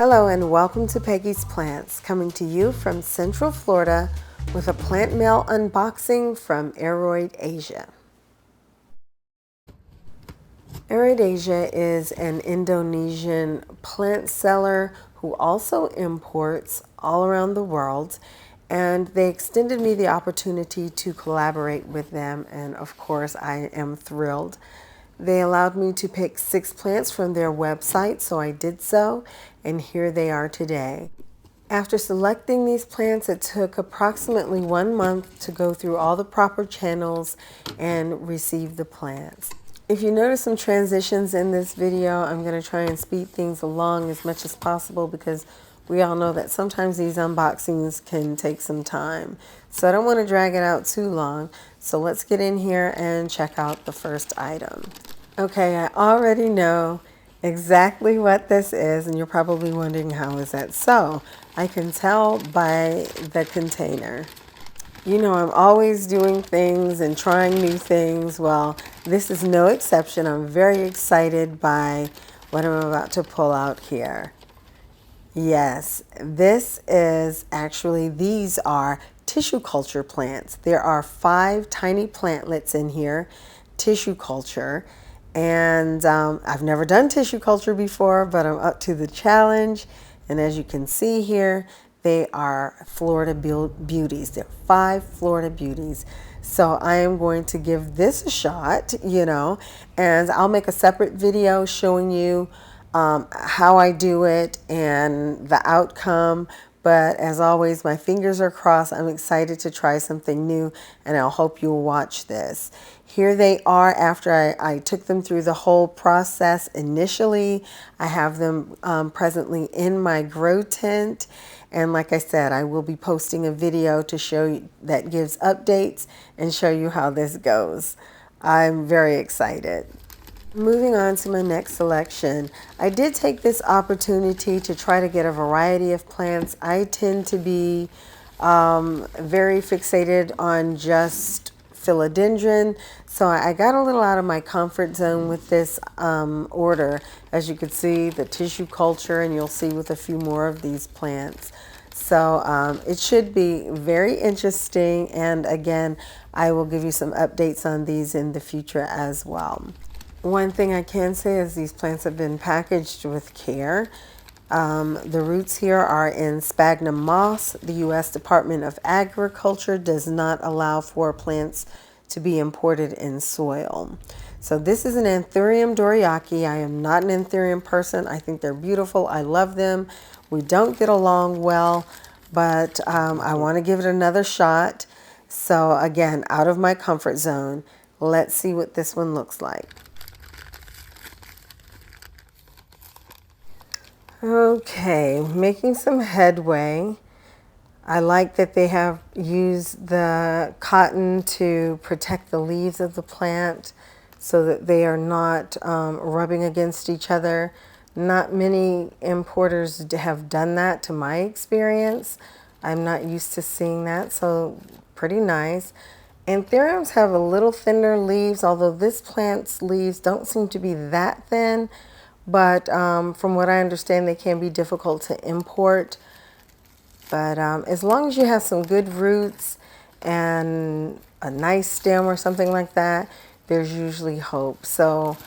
Hello and welcome to Peggy's Plants, coming to you from Central Florida with a plant mail unboxing from Aroid Asia. Aroid Asia is an Indonesian plant seller who also imports all around the world, and they extended me the opportunity to collaborate with them, and of course I am thrilled. They allowed me to pick 6 plants from their website, so I did so, and here they are today. After selecting these plants, it took approximately 1 month to go through all the proper channels and receive the plants. If you notice some transitions in this video, I'm going to try and speed things along as much as possible because we all know that sometimes these unboxings can take some time. So I don't want to drag it out too long. So let's get in here and check out the first item. Okay, I already know exactly what this is, and you're probably wondering, how is that so? I can tell by the container. You know, I'm always doing things and trying new things. Well, this is no exception. I'm very excited by what I'm about to pull out here. Yes, this is actually, these are tissue culture plants. There are 5 tiny plantlets in here, tissue culture. And I've never done tissue culture before, but I'm up to the challenge. And as you can see here, they are Florida beauties. They're 5 Florida beauties. So I am going to give this a shot, and I'll make a separate video showing you how I do it and the outcome. But as always, my fingers are crossed. I'm excited to try something new, and I'll hope you'll watch this. Here they are after I took them through the whole process initially. I have them presently in my grow tent. And like I said, I will be posting a video to show you that gives updates and show you how this goes. I'm very excited. Moving on to my next selection, I did take this opportunity to try to get a variety of plants. I tend to be very fixated on just Philodendron, so I got a little out of my comfort zone with this order. As you can see, the tissue culture, and you'll see with a few more of these plants. So it should be very interesting, and again, I will give you some updates on these in the future as well. One thing I can say is these plants have been packaged with care. The roots here are in sphagnum moss. The U.S. Department of Agriculture does not allow for plants to be imported in soil. So this is an Anthurium dorayaki. I am not an Anthurium person. I think they're beautiful. I love them. We don't get along well, but I want to give it another shot. So again, out of my comfort zone. Let's see what this one looks like. Okay, making some headway. I like that they have used the cotton to protect the leaves of the plant so that they are not rubbing against each other. Not many importers have done that, to my experience. I'm not used to seeing that, so pretty nice. Anthuriums have a little thinner leaves, although this plant's leaves don't seem to be that thin. But from what I understand, they can be difficult to import. But as long as you have some good roots and a nice stem or something like that, there's usually hope. So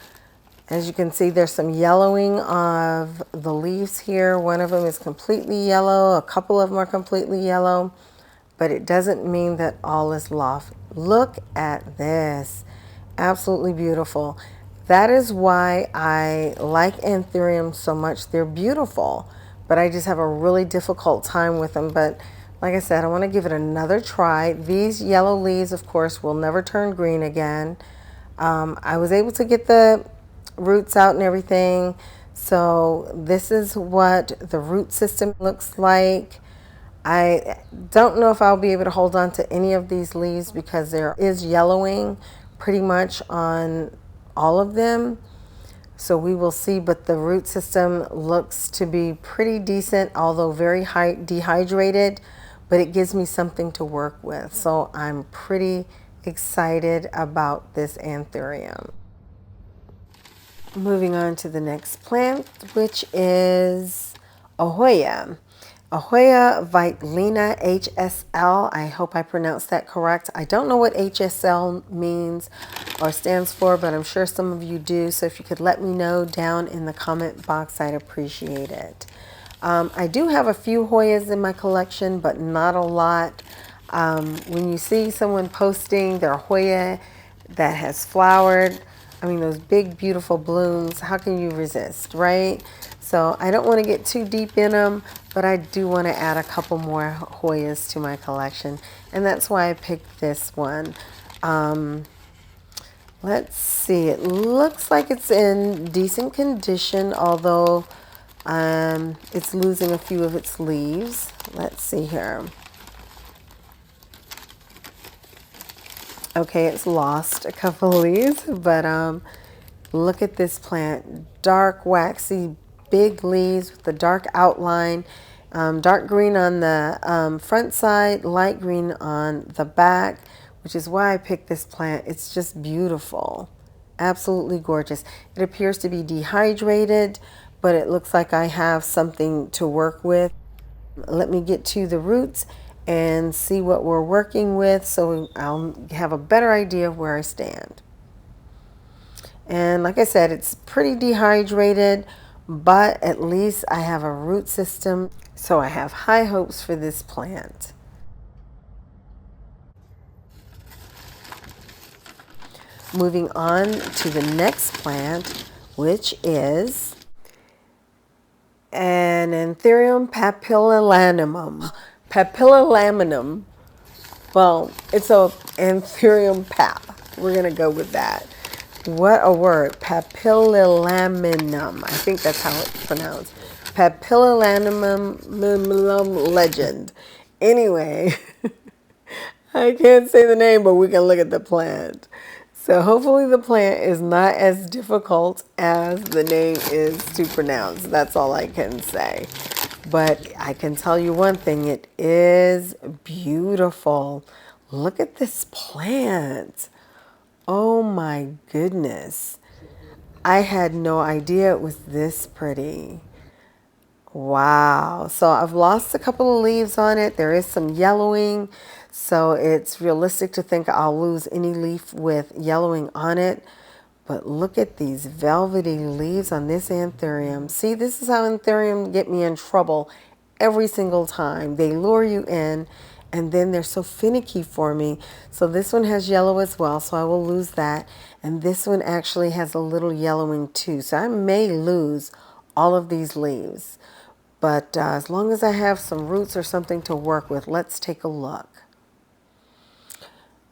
as you can see, there's some yellowing of the leaves here. One of them is completely yellow. A couple of them are completely yellow. But it doesn't mean that all is lost. Look at this. Absolutely beautiful. That is why I like Anthurium so much. They're beautiful, but I just have a really difficult time with them. But like I said, I want to give it another try. These yellow leaves, of course, will never turn green again. I was able to get the roots out and everything. So this is what the root system looks like. I don't know if I'll be able to hold on to any of these leaves because there is yellowing pretty much on all of them, so we will see. But the root system looks to be pretty decent, although very dehydrated, but it gives me something to work with, so I'm pretty excited about this Anthurium. Moving on to the next plant, which is Ahoya. Ahoya Vitalina HSL. I hope I pronounced that correct. I don't know what HSL means or stands for, but I'm sure some of you do. So if you could let me know down in the comment box, I'd appreciate it. I do have a few Hoyas in my collection, but not a lot. When you see someone posting their Hoya that has flowered, I mean, those big, beautiful blooms, how can you resist, right? So I don't want to get too deep in them, but I do want to add a couple more Hoyas to my collection. And that's why I picked this one. Let's see, it looks like it's in decent condition, although it's losing a few of its leaves. Let's see here. Okay, it's lost a couple of leaves, but look at this plant. Dark, waxy, big leaves with a dark outline. Dark green on the front side, light green on the back, which is why I picked this plant. It's just beautiful. Absolutely gorgeous. It appears to be dehydrated, but it looks like I have something to work with. Let me get to the roots and see what we're working with so I'll have a better idea of where I stand. And like I said, it's pretty dehydrated, but at least I have a root system, so I have high hopes for this plant. Moving on to the next plant, which is an Anthurium papillilaminum. Papillilaminum. Well, it's a Anthurium pap. We're going to go with that. What a word. Papillilaminum. I think that's how it's pronounced. Papillilaminum legend. Anyway, I can't say the name, but we can look at the plant. So hopefully the plant is not as difficult as the name is to pronounce. That's all I can say. But I can tell you one thing, it is beautiful. Look at this plant. Oh my goodness. I had no idea it was this pretty. Wow. So I've lost a couple of leaves on it. There is some yellowing. So it's realistic to think I'll lose any leaf with yellowing on it. But look at these velvety leaves on this Anthurium. See, this is how Anthurium get me in trouble every single time. They lure you in and then they're so finicky for me. So this one has yellow as well, so I will lose that. And this one actually has a little yellowing too. So I may lose all of these leaves. But as long as I have some roots or something to work with, let's take a look.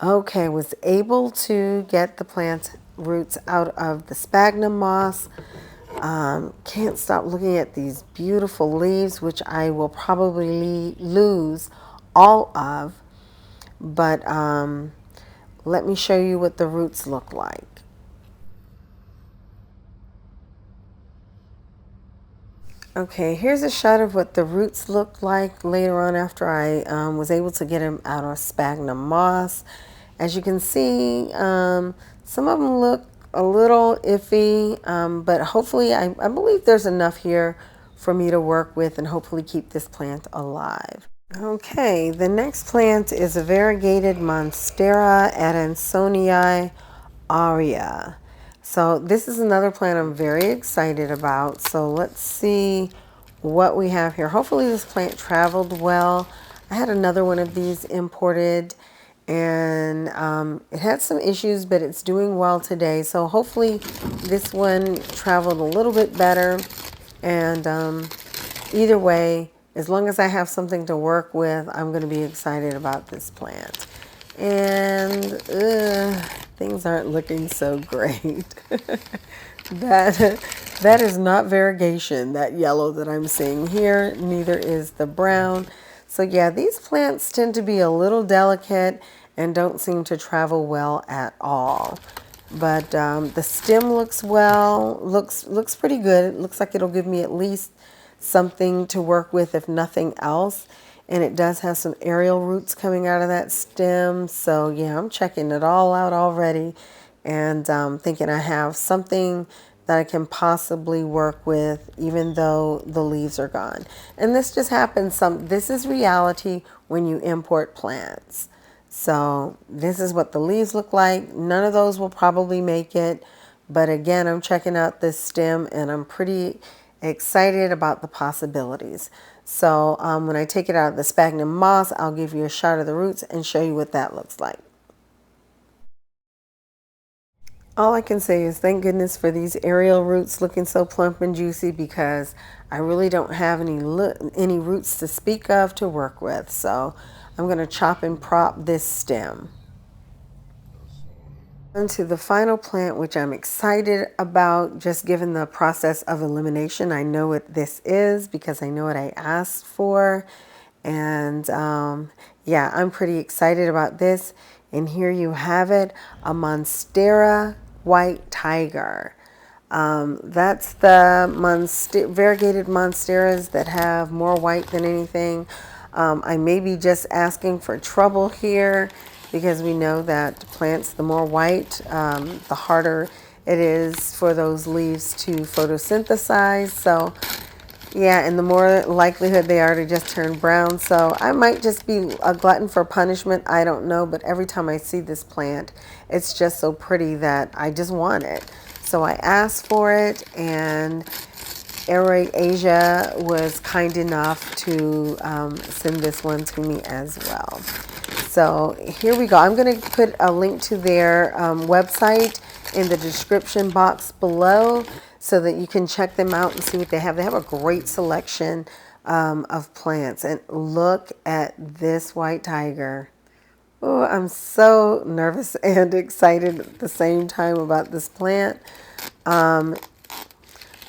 Okay, was able to get the plant roots out of the sphagnum moss. Can't stop looking at these beautiful leaves, which I will probably lose all of. But let me show you what the roots look like. Okay, here's a shot of what the roots looked like later on after I was able to get them out of sphagnum moss. As you can see, some of them look a little iffy, but hopefully I believe there's enough here for me to work with and hopefully keep this plant alive. Okay, the next plant is a variegated Monstera Adansonii aurea. So this is another plant I'm very excited about. So let's see what we have here. Hopefully this plant traveled well. I had another one of these imported and it had some issues, but it's doing well today. So hopefully this one traveled a little bit better. And either way, as long as I have something to work with, I'm going to be excited about this plant. And things aren't looking so great. That is not variegation, that yellow that I'm seeing here. Neither is the brown. So yeah, these plants tend to be a little delicate and don't seem to travel well at all. But the stem looks well, looks pretty good. It looks like it'll give me at least something to work with, if nothing else. And it does have some aerial roots coming out of that stem. So yeah, I'm checking it all out already and thinking I have something that I can possibly work with, even though the leaves are gone. And this just happens this is reality when you import plants. So this is what the leaves look like. None of those will probably make it. But again, I'm checking out this stem and I'm pretty excited about the possibilities. So when I take it out of the sphagnum moss, I'll give you a shot of the roots and show you what that looks like. All I can say is thank goodness for these aerial roots looking so plump and juicy, because I really don't have any roots to speak of to work with. So I'm going to chop and prop this stem. On to the final plant, which I'm excited about, just given the process of elimination. I know what this is because I know what I asked for. And yeah, I'm pretty excited about this. And here you have it, a Monstera white tiger. That's the variegated Monsteras that have more white than anything. I may be just asking for trouble here, because we know that plants, the more white, the harder it is for those leaves to photosynthesize. So yeah, and the more likelihood they are to just turn brown. So I might just be a glutton for punishment. I don't know. But every time I see this plant, it's just so pretty that I just want it. So I asked for it, and Aroid Asia was kind enough to send this one to me as well. So here we go. I'm going to put a link to their website in the description box below, so that you can check them out and see what they have. They have a great selection of plants. And look at this white tiger. Oh, I'm so nervous and excited at the same time about this plant.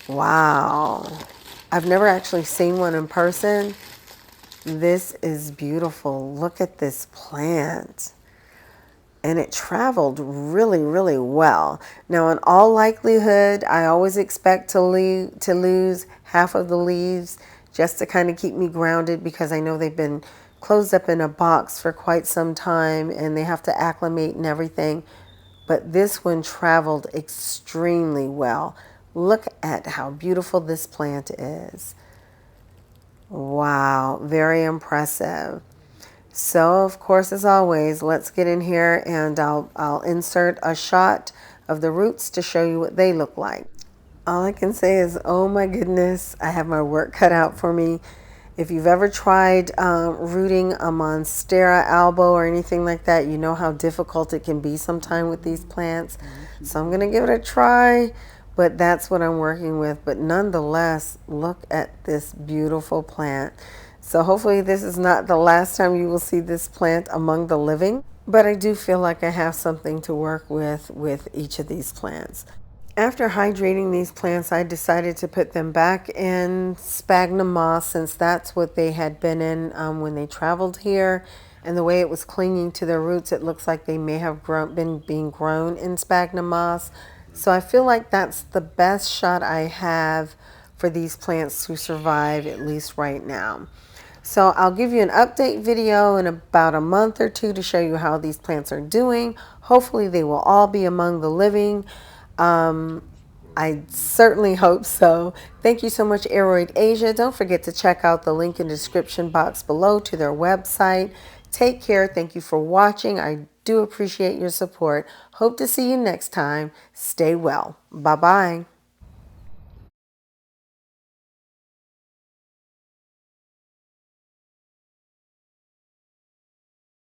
Wow. I've never actually seen one in person. This is beautiful. Look at this plant. And it traveled really, really well. Now, in all likelihood, I always expect to lose half of the leaves, just to kind of keep me grounded, because I know they've been closed up in a box for quite some time and they have to acclimate and everything. But this one traveled extremely well. Look at how beautiful this plant is. Wow, very impressive. So, of course, as always, let's get in here and I'll insert a shot of the roots to show you what they look like. All I can say is, oh my goodness, I have my work cut out for me. If you've ever tried rooting a Monstera albo or anything like that, you know how difficult it can be sometime with these plants. So I'm going to give it a try, but that's what I'm working with. But nonetheless, look at this beautiful plant. So hopefully this is not the last time you will see this plant among the living, but I do feel like I have something to work with each of these plants. After hydrating these plants, I decided to put them back in sphagnum moss, since that's what they had been in when they traveled here. And the way it was clinging to their roots, it looks like they may have been being grown in sphagnum moss. So I feel like that's the best shot I have for these plants to survive, at least right now. So I'll give you an update video in about a month or two to show you how these plants are doing. Hopefully they will all be among the living. I certainly hope so. Thank you so much, Aroid Asia. Don't forget to check out the link in the description box below to their website. Take care. Thank you for watching. I do appreciate your support. Hope to see you next time. Stay well. Bye-bye.